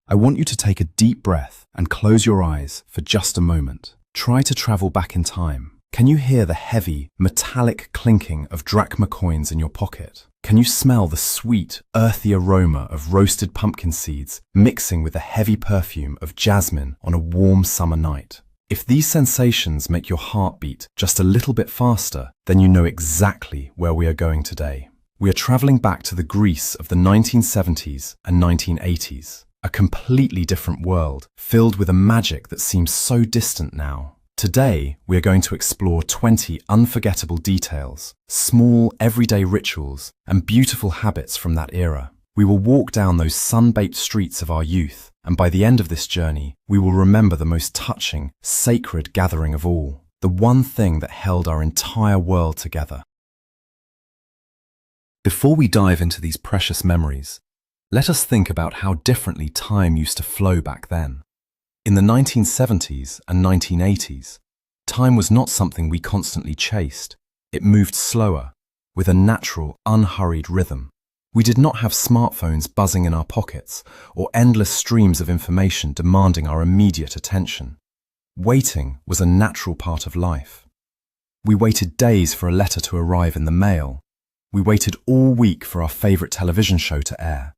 I want you to take a deep breath and close your eyes for just a moment. Try to travel back in time. Can you hear the heavy, metallic clinking of drachma coins in your pocket? Can you smell the sweet, earthy aroma of roasted pumpkin seeds mixing with the heavy perfume of jasmine on a warm summer night? If these sensations make your heart beat just a little bit faster, then you know exactly where we are going today. We are traveling back to the Greece of the 1970s and 1980s, a completely different world filled with a magic that seems so distant now. Today, we are going to explore 20 unforgettable details, small everyday rituals, and beautiful habits from that era. We will walk down those sun-baked streets of our youth, and by the end of this journey, we will remember the most touching, sacred gathering of all, the one thing that held our entire world together. Before we dive into these precious memories, let us think about how differently time used to flow back then. In the 1970s and 1980s, time was not something we constantly chased. It moved slower, with a natural, unhurried rhythm. We did not have smartphones buzzing in our pockets or endless streams of information demanding our immediate attention. Waiting was a natural part of life. We waited days for a letter to arrive in the mail. We waited all week for our favorite television show to air.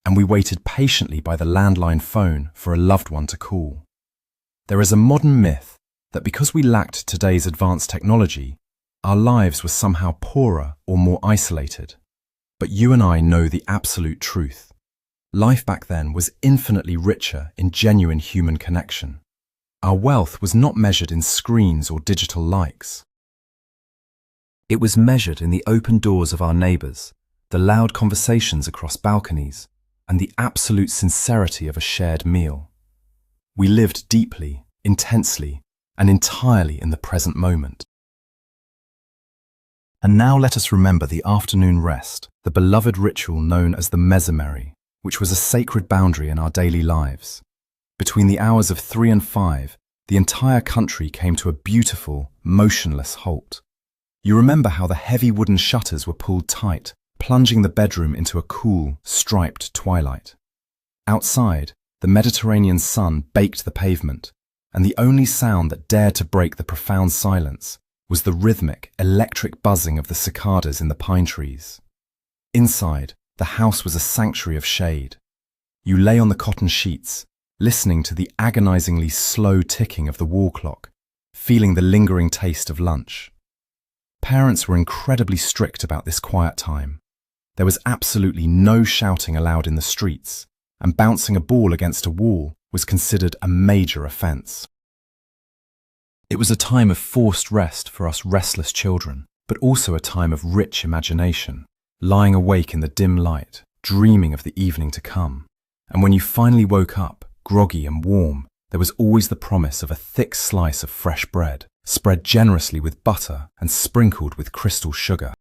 And we waited patiently by the landline phone for a loved one to call. There is a modern myth that because we lacked today's advanced technology, our lives were somehow poorer or more isolated. But you and I know the absolute truth. Life back then was infinitely richer in genuine human connection. Our wealth was not measured in screens or digital likes. It was measured in the open doors of our neighbors, the loud conversations across balconies, and the absolute sincerity of a shared meal. We lived deeply, intensely, and entirely in the present moment. And now let us remember the afternoon rest, the beloved ritual known as the mesomery, which was a sacred boundary in our daily lives. Between the hours of 3 and 5, the entire country came to a beautiful, motionless halt. You remember how the heavy wooden shutters were pulled tight, plunging the bedroom into a cool, striped twilight. Outside, the Mediterranean sun baked the pavement, and the only sound that dared to break the profound silence was the rhythmic, electric buzzing of the cicadas in the pine trees. Inside, the house was a sanctuary of shade. You lay on the cotton sheets, listening to the agonizingly slow ticking of the wall clock, feeling the lingering taste of lunch. Parents were incredibly strict about this quiet time. There was absolutely no shouting allowed in the streets, and bouncing a ball against a wall was considered a major offense. It was a time of forced rest for us restless children, but also a time of rich imagination, lying awake in the dim light, dreaming of the evening to come. And when you finally woke up, groggy and warm, there was always the promise of a thick slice of fresh bread, spread generously with butter and sprinkled with crystal sugar.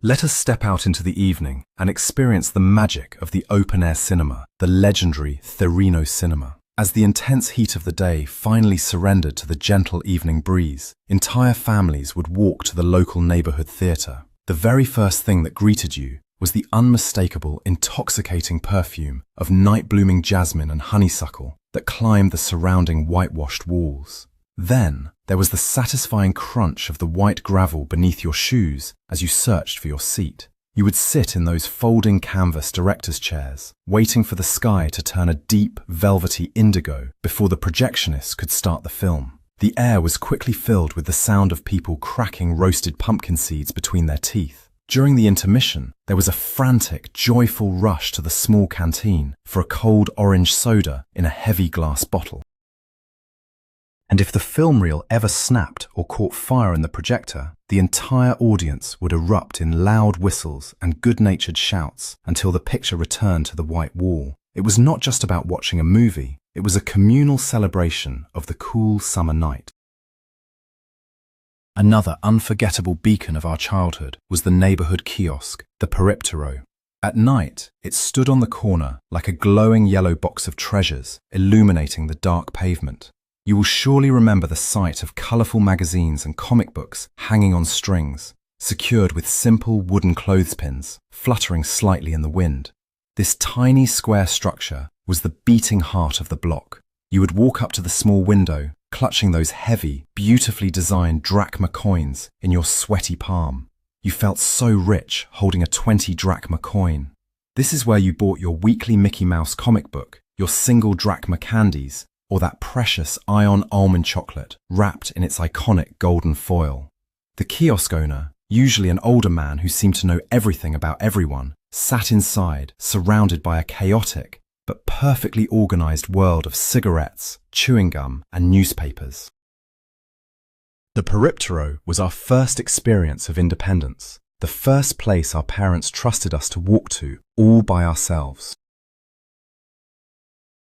Let us step out into the evening and experience the magic of the open-air cinema, the legendary Therino cinema. As the intense heat of the day finally surrendered to the gentle evening breeze, entire families would walk to the local neighborhood theater. The very first thing that greeted you was the unmistakable, intoxicating perfume of night-blooming jasmine and honeysuckle that climbed the surrounding whitewashed walls. Then, there was the satisfying crunch of the white gravel beneath your shoes as you searched for your seat. You would sit in those folding canvas director's chairs, waiting for the sky to turn a deep, velvety indigo before the projectionist could start the film. The air was quickly filled with the sound of people cracking roasted pumpkin seeds between their teeth. During the intermission, there was a frantic, joyful rush to the small canteen for a cold orange soda in a heavy glass bottle. And if the film reel ever snapped or caught fire in the projector, the entire audience would erupt in loud whistles and good-natured shouts until the picture returned to the white wall. It was not just about watching a movie, it was a communal celebration of the cool summer night. Another unforgettable beacon of our childhood was the neighborhood kiosk, the periptero. At night, it stood on the corner like a glowing yellow box of treasures, illuminating the dark pavement. You will surely remember the sight of colorful magazines and comic books hanging on strings, secured with simple wooden clothespins, fluttering slightly in the wind. This tiny square structure was the beating heart of the block. You would walk up to the small window, clutching those heavy, beautifully designed drachma coins in your sweaty palm. You felt so rich holding a 20 drachma coin. This is where you bought your weekly Mickey Mouse comic book, your single drachma candies, or that precious Ion almond chocolate wrapped in its iconic golden foil. The kiosk owner, usually an older man who seemed to know everything about everyone, sat inside, surrounded by a chaotic but perfectly organized world of cigarettes, chewing gum, and newspapers. The Periptero was our first experience of independence, the first place our parents trusted us to walk to all by ourselves.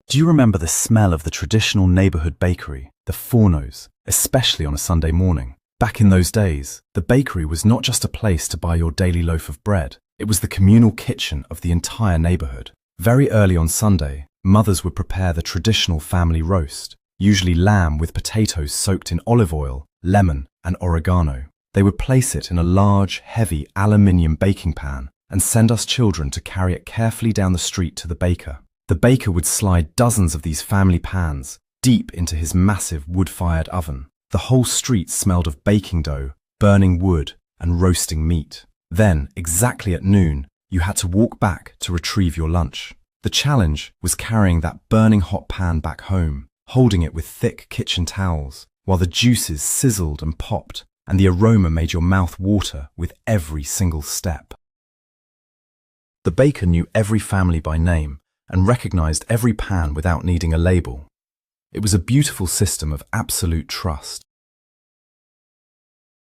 Do you remember the smell of the traditional neighborhood bakery, the Fornos, especially on a Sunday morning? Back in those days, the bakery was not just a place to buy your daily loaf of bread. It was the communal kitchen of the entire neighborhood. Very early on Sunday, mothers would prepare the traditional family roast, usually lamb with potatoes soaked in olive oil, lemon, and oregano. They would place it in a large, heavy aluminium baking pan and send us children to carry it carefully down the street to the baker. The baker would slide dozens of these family pans deep into his massive wood-fired oven. The whole street smelled of baking dough, burning wood, and roasting meat. Then, exactly at noon, you had to walk back to retrieve your lunch. The challenge was carrying that burning hot pan back home, holding it with thick kitchen towels, while the juices sizzled and popped, and the aroma made your mouth water with every single step. The baker knew every family by name and recognized every pan without needing a label. It was a beautiful system of absolute trust.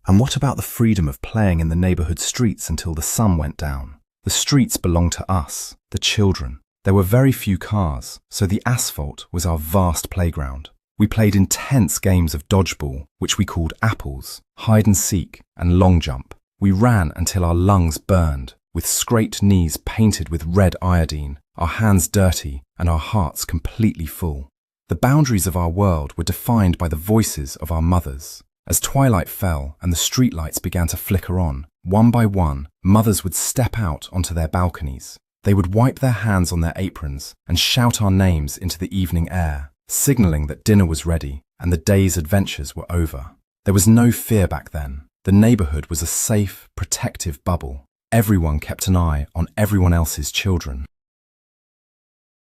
And what about the freedom of playing in the neighborhood streets until the sun went down? The streets belonged to us, the children. There were very few cars, so the asphalt was our vast playground. We played intense games of dodgeball, which we called apples, hide and seek, and long jump. We ran until our lungs burned, with scraped knees painted with red iodine, our hands dirty, and our hearts completely full. The boundaries of our world were defined by the voices of our mothers. As twilight fell and the streetlights began to flicker on, one by one, mothers would step out onto their balconies. They would wipe their hands on their aprons and shout our names into the evening air, signaling that dinner was ready and the day's adventures were over. There was no fear back then. The neighborhood was a safe, protective bubble. Everyone kept an eye on everyone else's children.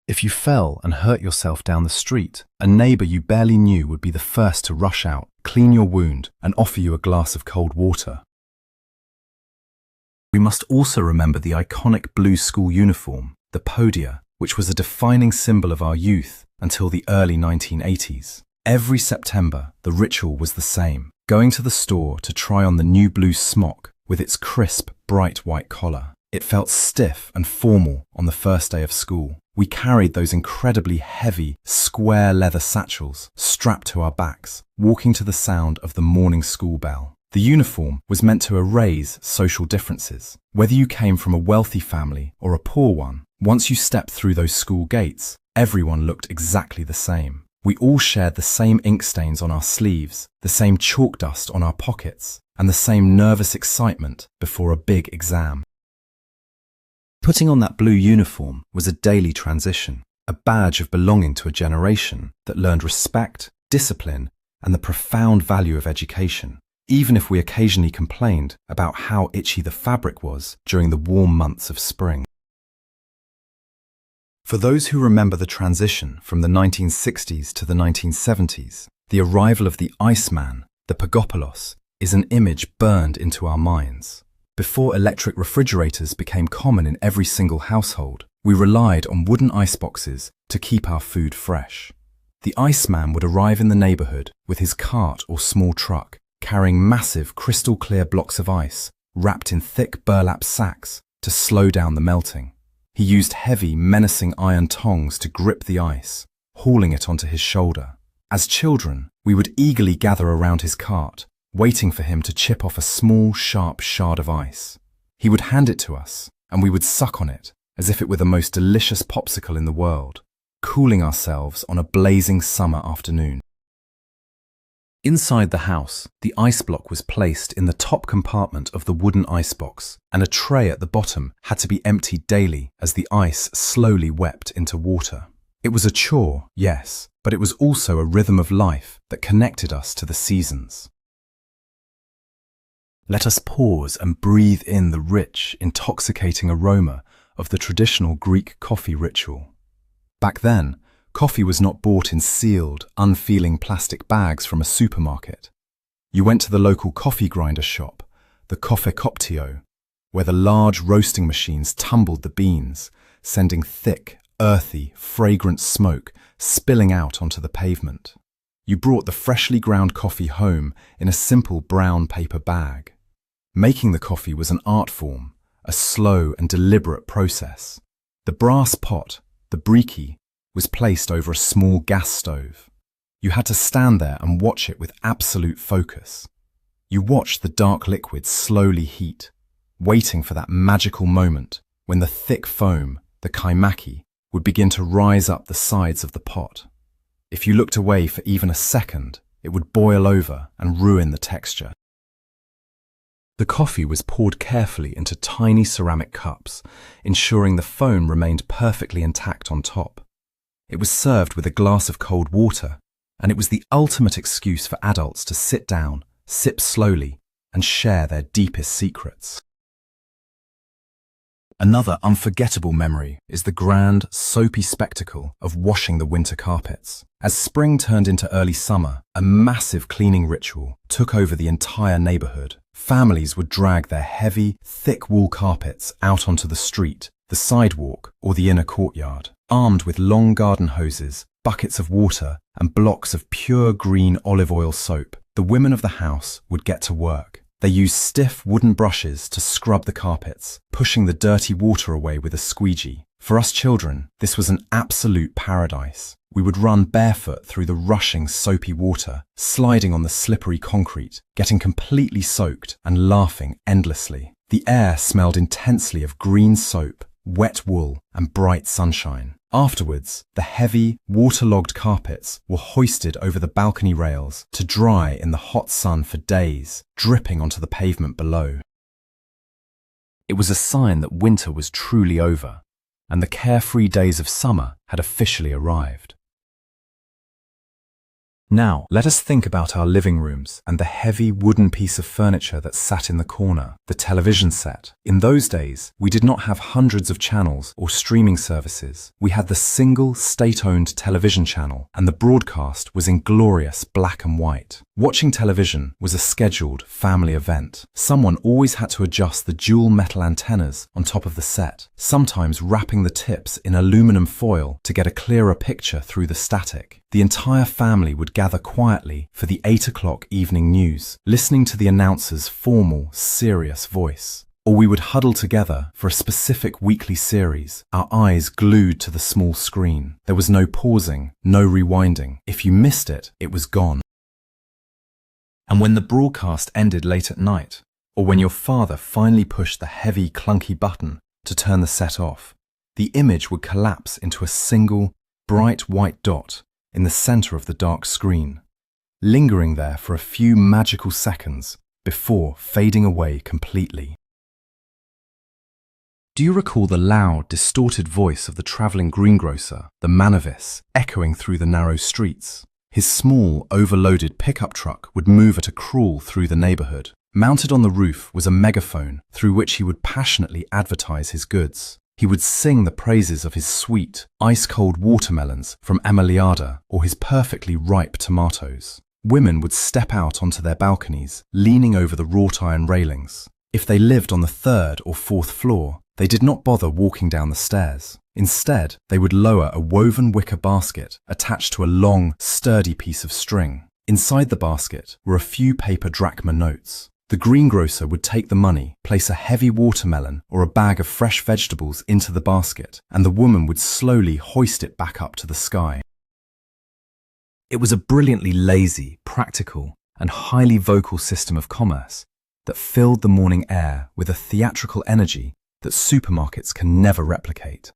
If you fell and hurt yourself down the street, a neighbor you barely knew would be the first to rush out, clean your wound, and offer you a glass of cold water. We must also remember the iconic blue school uniform, the podia, which was a defining symbol of our youth until the early 1980s. Every September, the ritual was the same, going to the store to try on the new blue smock with its crisp, bright white collar. It felt stiff and formal on the first day of school. We carried those incredibly heavy, square leather satchels strapped to our backs, walking to the sound of the morning school bell. The uniform was meant to erase social differences. Whether you came from a wealthy family or a poor one, once you stepped through those school gates, everyone looked exactly the same. We all shared the same ink stains on our sleeves, the same chalk dust on our pockets, and the same nervous excitement before a big exam. Putting on that blue uniform was a daily transition, a badge of belonging to a generation that learned respect, discipline, and the profound value of education, even if we occasionally complained about how itchy the fabric was during the warm months of spring. For those who remember the transition from the 1960s to the 1970s, the arrival of the Iceman, the Pagopalos, is an image burned into our minds. Before electric refrigerators became common in every single household, we relied on wooden iceboxes to keep our food fresh. The Iceman would arrive in the neighborhood with his cart or small truck, carrying massive crystal-clear blocks of ice wrapped in thick burlap sacks to slow down the melting. He used heavy, menacing iron tongs to grip the ice, hauling it onto his shoulder. As children, we would eagerly gather around his cart, waiting for him to chip off a small, sharp shard of ice. He would hand it to us, and we would suck on it as if it were the most delicious popsicle in the world, cooling ourselves on a blazing summer afternoon. Inside the house, the ice block was placed in the top compartment of the wooden icebox, and a tray at the bottom had to be emptied daily as the ice slowly wept into water. It was a chore, yes, but it was also a rhythm of life that connected us to the seasons. Let us pause and breathe in the rich, intoxicating aroma of the traditional Greek coffee ritual. Back then, coffee was not bought in sealed, unfeeling plastic bags from a supermarket. You went to the local coffee grinder shop, the Kofekoptio, where the large roasting machines tumbled the beans, sending thick, earthy, fragrant smoke spilling out onto the pavement. You brought the freshly ground coffee home in a simple brown paper bag. Making the coffee was an art form, a slow and deliberate process. The brass pot, the briki, was placed over a small gas stove. You had to stand there and watch it with absolute focus. You watched the dark liquid slowly heat, waiting for that magical moment when the thick foam, the kaimaki, would begin to rise up the sides of the pot. If you looked away for even a second, it would boil over and ruin the texture. The coffee was poured carefully into tiny ceramic cups, ensuring the foam remained perfectly intact on top. It was served with a glass of cold water, and it was the ultimate excuse for adults to sit down, sip slowly, and share their deepest secrets. Another unforgettable memory is the grand, soapy spectacle of washing the winter carpets. As spring turned into early summer, a massive cleaning ritual took over the entire neighborhood. Families would drag their heavy, thick wool carpets out onto the street, the sidewalk, or the inner courtyard. Armed with long garden hoses, buckets of water, and blocks of pure green olive oil soap, the women of the house would get to work. They used stiff wooden brushes to scrub the carpets, pushing the dirty water away with a squeegee. For us children, this was an absolute paradise. We would run barefoot through the rushing soapy water, sliding on the slippery concrete, getting completely soaked and laughing endlessly. The air smelled intensely of green soap, wet wool, and bright sunshine. Afterwards, the heavy, waterlogged carpets were hoisted over the balcony rails to dry in the hot sun for days, dripping onto the pavement below. It was a sign that winter was truly over, and the carefree days of summer had officially arrived. Now, let us think about our living rooms and the heavy wooden piece of furniture that sat in the corner, the television set. In those days, we did not have hundreds of channels or streaming services. We had the single state-owned television channel, and the broadcast was in glorious black and white. Watching television was a scheduled family event. Someone always had to adjust the dual metal antennas on top of the set, sometimes wrapping the tips in aluminum foil to get a clearer picture through the static. The entire family would gather quietly for the 8 o'clock evening news, listening to the announcer's formal, serious voice. Or we would huddle together for a specific weekly series, our eyes glued to the small screen. There was no pausing, no rewinding. If you missed it, it was gone. And when the broadcast ended late at night, or when your father finally pushed the heavy, clunky button to turn the set off, the image would collapse into a single, bright white dot in the center of the dark screen, lingering there for a few magical seconds before fading away completely. Do you recall the loud, distorted voice of the travelling greengrocer, the Manavis, echoing through the narrow streets? His small, overloaded pickup truck would move at a crawl through the neighborhood. Mounted on the roof was a megaphone through which he would passionately advertise his goods. He would sing the praises of his sweet, ice-cold watermelons from Emiliada or his perfectly ripe tomatoes. Women would step out onto their balconies, leaning over the wrought iron railings. If they lived on the 3rd or 4th floor, they did not bother walking down the stairs. Instead, they would lower a woven wicker basket attached to a long, sturdy piece of string. Inside the basket were a few paper drachma notes. The greengrocer would take the money, place a heavy watermelon or a bag of fresh vegetables into the basket, and the woman would slowly hoist it back up to the sky. It was a brilliantly lazy, practical, and highly vocal system of commerce that filled the morning air with a theatrical energy that supermarkets can never replicate.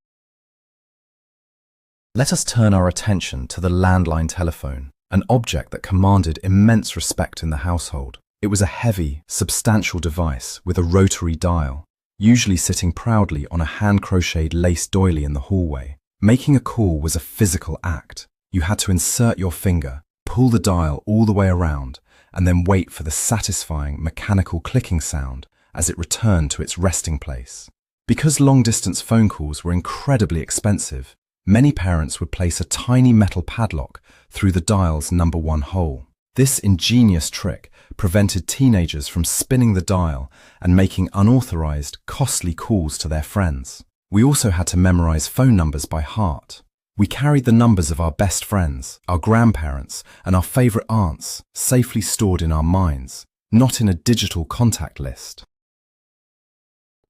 Let us turn our attention to the landline telephone, an object that commanded immense respect in the household. It was a heavy, substantial device with a rotary dial, usually sitting proudly on a hand-crocheted lace doily in the hallway. Making a call was a physical act. You had to insert your finger, pull the dial all the way around, and then wait for the satisfying mechanical clicking sound as it returned to its resting place. Because long-distance phone calls were incredibly expensive, many parents would place a tiny metal padlock through the dial's number 1 hole. This ingenious trick prevented teenagers from spinning the dial and making unauthorized, costly calls to their friends. We also had to memorize phone numbers by heart. We carried the numbers of our best friends, our grandparents, and our favorite aunts safely stored in our minds, not in a digital contact list.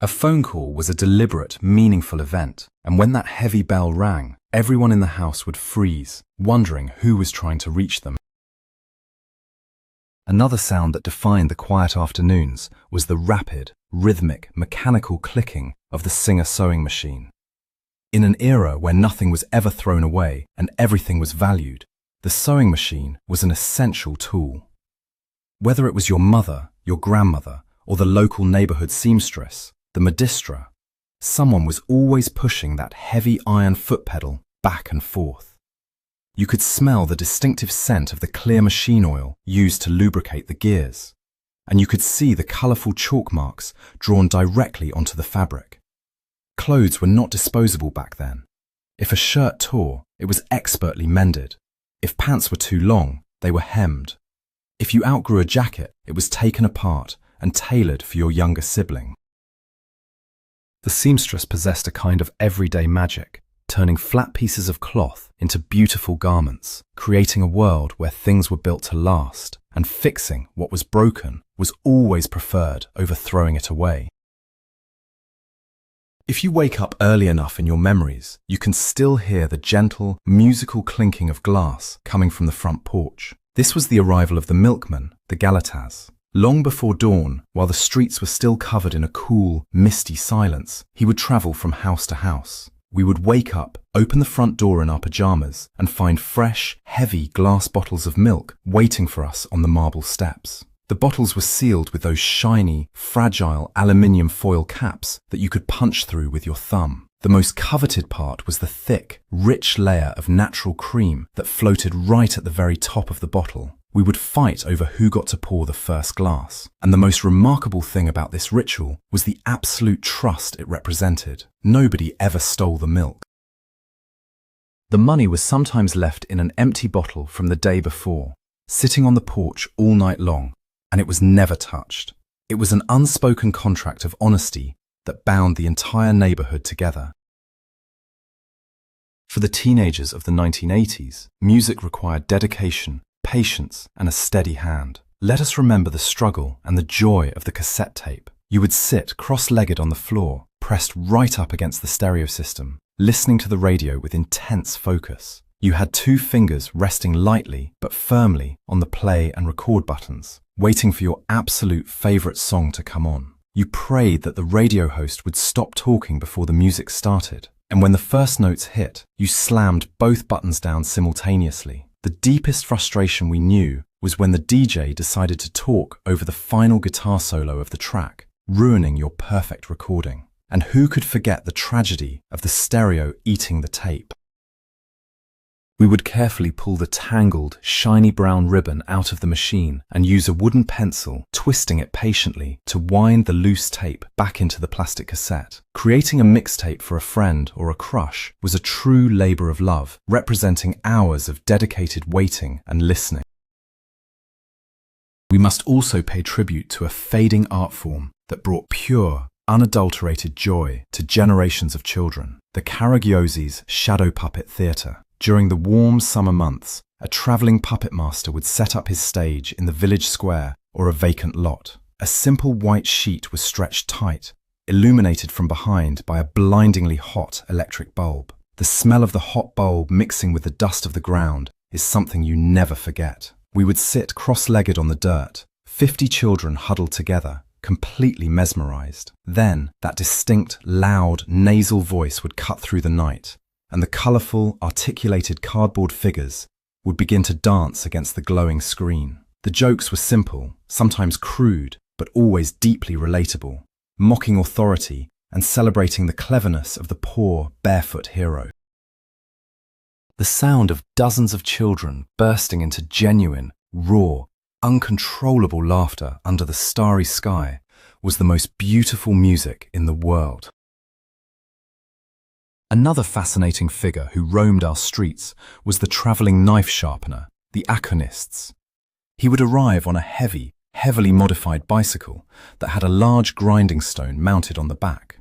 A phone call was a deliberate, meaningful event, and when that heavy bell rang, everyone in the house would freeze, wondering who was trying to reach them. Another sound that defined the quiet afternoons was the rapid, rhythmic, mechanical clicking of the Singer sewing machine. In an era where nothing was ever thrown away and everything was valued, the sewing machine was an essential tool. Whether it was your mother, your grandmother, or the local neighborhood seamstress, the modistra, someone was always pushing that heavy iron foot pedal back and forth. You could smell the distinctive scent of the clear machine oil used to lubricate the gears, and you could see the colorful chalk marks drawn directly onto the fabric. Clothes were not disposable back then. If a shirt tore, it was expertly mended. If pants were too long, they were hemmed. If you outgrew a jacket, it was taken apart and tailored for your younger sibling. The seamstress possessed a kind of everyday magic, turning flat pieces of cloth into beautiful garments, creating a world where things were built to last, and fixing what was broken was always preferred over throwing it away. If you wake up early enough in your memories, you can still hear the gentle, musical clinking of glass coming from the front porch. This was the arrival of the milkman, the Galatas. Long before dawn, while the streets were still covered in a cool, misty silence, he would travel from house to house. We would wake up, open the front door in our pajamas, and find fresh, heavy glass bottles of milk waiting for us on the marble steps. The bottles were sealed with those shiny, fragile aluminium foil caps that you could punch through with your thumb. The most coveted part was the thick, rich layer of natural cream that floated right at the very top of the bottle. We would fight over who got to pour the first glass. And the most remarkable thing about this ritual was the absolute trust it represented. Nobody ever stole the milk. The money was sometimes left in an empty bottle from the day before, sitting on the porch all night long, and it was never touched. It was an unspoken contract of honesty that bound the entire neighborhood together. For the teenagers of the 1980s, music required dedication, patience, and a steady hand. Let us remember the struggle and the joy of the cassette tape. You would sit cross-legged on the floor, pressed right up against the stereo system, listening to the radio with intense focus. You had 2 fingers resting lightly but firmly on the play and record buttons, waiting for your absolute favorite song to come on. You prayed that the radio host would stop talking before the music started, and when the first notes hit, you slammed both buttons down simultaneously. The deepest frustration we knew was when the DJ decided to talk over the final guitar solo of the track, ruining your perfect recording. And who could forget the tragedy of the stereo eating the tape? We would carefully pull the tangled, shiny brown ribbon out of the machine and use a wooden pencil, twisting it patiently to wind the loose tape back into the plastic cassette. Creating a mixtape for a friend or a crush was a true labor of love, representing hours of dedicated waiting and listening. We must also pay tribute to a fading art form that brought pure, unadulterated joy to generations of children, the Karagiosi's shadow puppet theatre. During the warm summer months, a travelling puppet master would set up his stage in the village square or a vacant lot. A simple white sheet was stretched tight, illuminated from behind by a blindingly hot electric bulb. The smell of the hot bulb mixing with the dust of the ground is something you never forget. We would sit cross-legged on the dirt, 50 children huddled together, completely mesmerized. Then, that distinct, loud, nasal voice would cut through the night, and the colourful, articulated cardboard figures would begin to dance against the glowing screen. The jokes were simple, sometimes crude, but always deeply relatable, mocking authority and celebrating the cleverness of the poor, barefoot hero. The sound of dozens of children bursting into genuine, raw, uncontrollable laughter under the starry sky was the most beautiful music in the world. Another fascinating figure who roamed our streets was the travelling knife sharpener, the Aconists. He would arrive on a heavily modified bicycle that had a large grinding stone mounted on the back.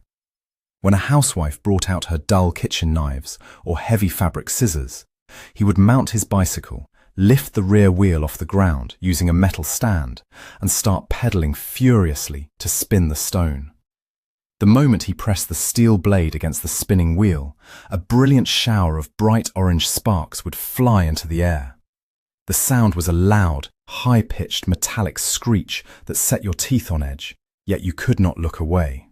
When a housewife brought out her dull kitchen knives or heavy fabric scissors, he would mount his bicycle, lift the rear wheel off the ground using a metal stand, and start pedaling furiously to spin the stone. The moment he pressed the steel blade against the spinning wheel, a brilliant shower of bright orange sparks would fly into the air. The sound was a loud, high-pitched metallic screech that set your teeth on edge, yet you could not look away.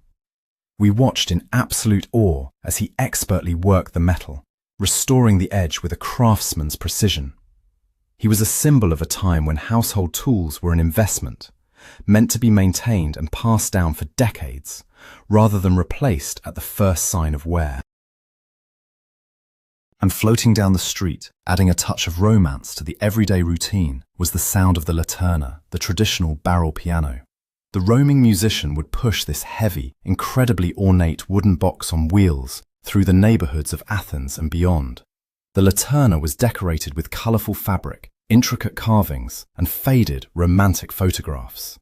We watched in absolute awe as he expertly worked the metal, restoring the edge with a craftsman's precision. He was a symbol of a time when household tools were an investment, meant to be maintained and passed down for decades, rather than replaced at the first sign of wear. And floating down the street, adding a touch of romance to the everyday routine, was the sound of the laterna, the traditional barrel piano. The roaming musician would push this heavy, incredibly ornate wooden box on wheels through the neighborhoods of Athens and beyond. The laterna was decorated with colorful fabric, intricate carvings, and faded, romantic photographs.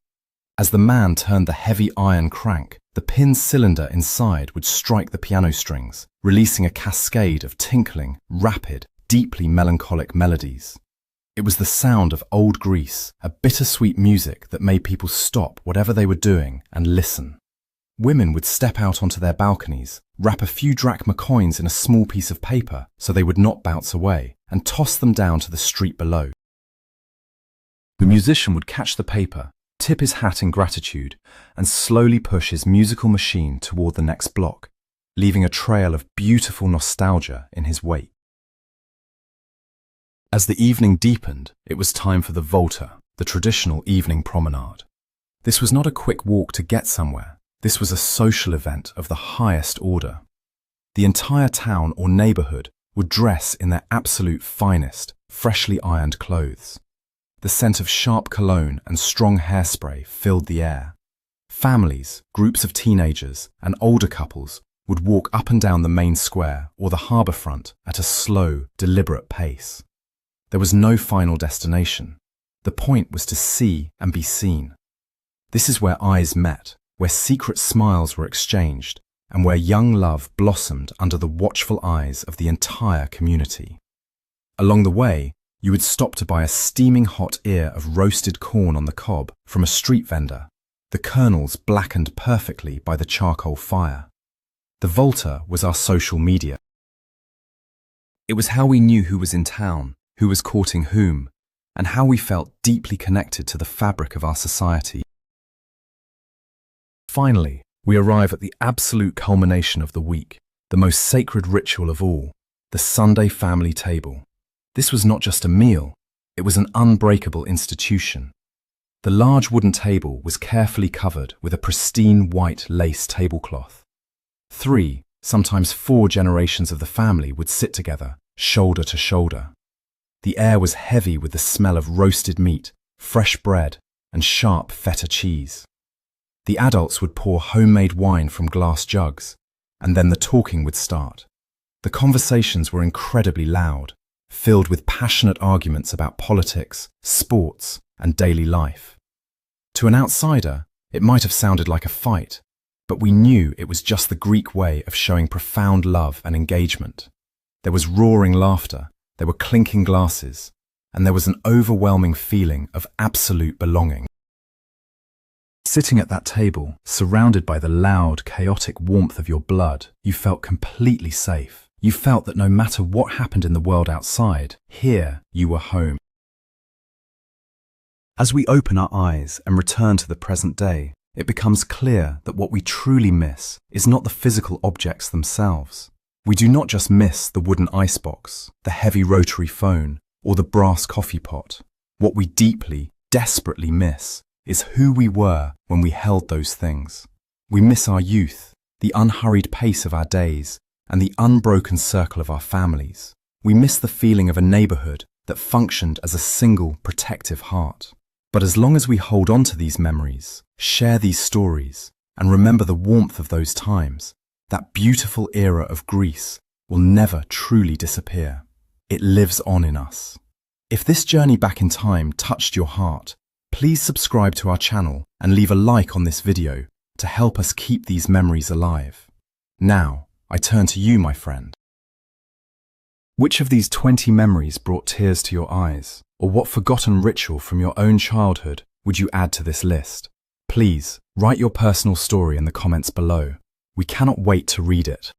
As the man turned the heavy iron crank, the pin cylinder inside would strike the piano strings, releasing a cascade of tinkling, rapid, deeply melancholic melodies. It was the sound of old Greece, a bittersweet music that made people stop whatever they were doing and listen. Women would step out onto their balconies, wrap a few drachma coins in a small piece of paper so they would not bounce away, and toss them down to the street below. The musician would catch the paper, tip his hat in gratitude, and slowly push his musical machine toward the next block, leaving a trail of beautiful nostalgia in his wake. As the evening deepened, it was time for the volta, the traditional evening promenade. This was not a quick walk to get somewhere. This was a social event of the highest order. The entire town or neighborhood would dress in their absolute finest, freshly ironed clothes. The scent of sharp cologne and strong hairspray filled the air. Families, groups of teenagers, and older couples would walk up and down the main square or the harbour front at a slow, deliberate pace. There was no final destination. The point was to see and be seen. This is where eyes met, where secret smiles were exchanged, and where young love blossomed under the watchful eyes of the entire community. Along the way, you would stop to buy a steaming hot ear of roasted corn on the cob from a street vendor, the kernels blackened perfectly by the charcoal fire. The volta was our social media. It was how we knew who was in town, who was courting whom, and how we felt deeply connected to the fabric of our society. Finally, we arrive at the absolute culmination of the week, the most sacred ritual of all, the Sunday family table. This was not just a meal, it was an unbreakable institution. The large wooden table was carefully covered with a pristine white lace tablecloth. 3, sometimes 4 generations of the family would sit together, shoulder to shoulder. The air was heavy with the smell of roasted meat, fresh bread, and sharp feta cheese. The adults would pour homemade wine from glass jugs, and then the talking would start. The conversations were incredibly loud, filled with passionate arguments about politics, sports, and daily life. To an outsider, it might have sounded like a fight, but we knew it was just the Greek way of showing profound love and engagement. There was roaring laughter, there were clinking glasses, and there was an overwhelming feeling of absolute belonging. Sitting at that table, surrounded by the loud, chaotic warmth of your blood, you felt completely safe. You felt that no matter what happened in the world outside, here you were home. As we open our eyes and return to the present day, it becomes clear that what we truly miss is not the physical objects themselves. We do not just miss the wooden icebox, the heavy rotary phone, or the brass coffee pot. What we deeply, desperately miss is who we were when we held those things. We miss our youth, the unhurried pace of our days, and the unbroken circle of our families. We miss the feeling of a neighborhood that functioned as a single protective heart. But as long as we hold on to these memories, share these stories, and remember the warmth of those times, that beautiful era of Greece will never truly disappear. It lives on in us. If this journey back in time touched your heart, please subscribe to our channel and leave a like on this video to help us keep these memories alive. Now, I turn to you, my friend. Which of these 20 memories brought tears to your eyes? Or what forgotten ritual from your own childhood would you add to this list? Please, write your personal story in the comments below. We cannot wait to read it.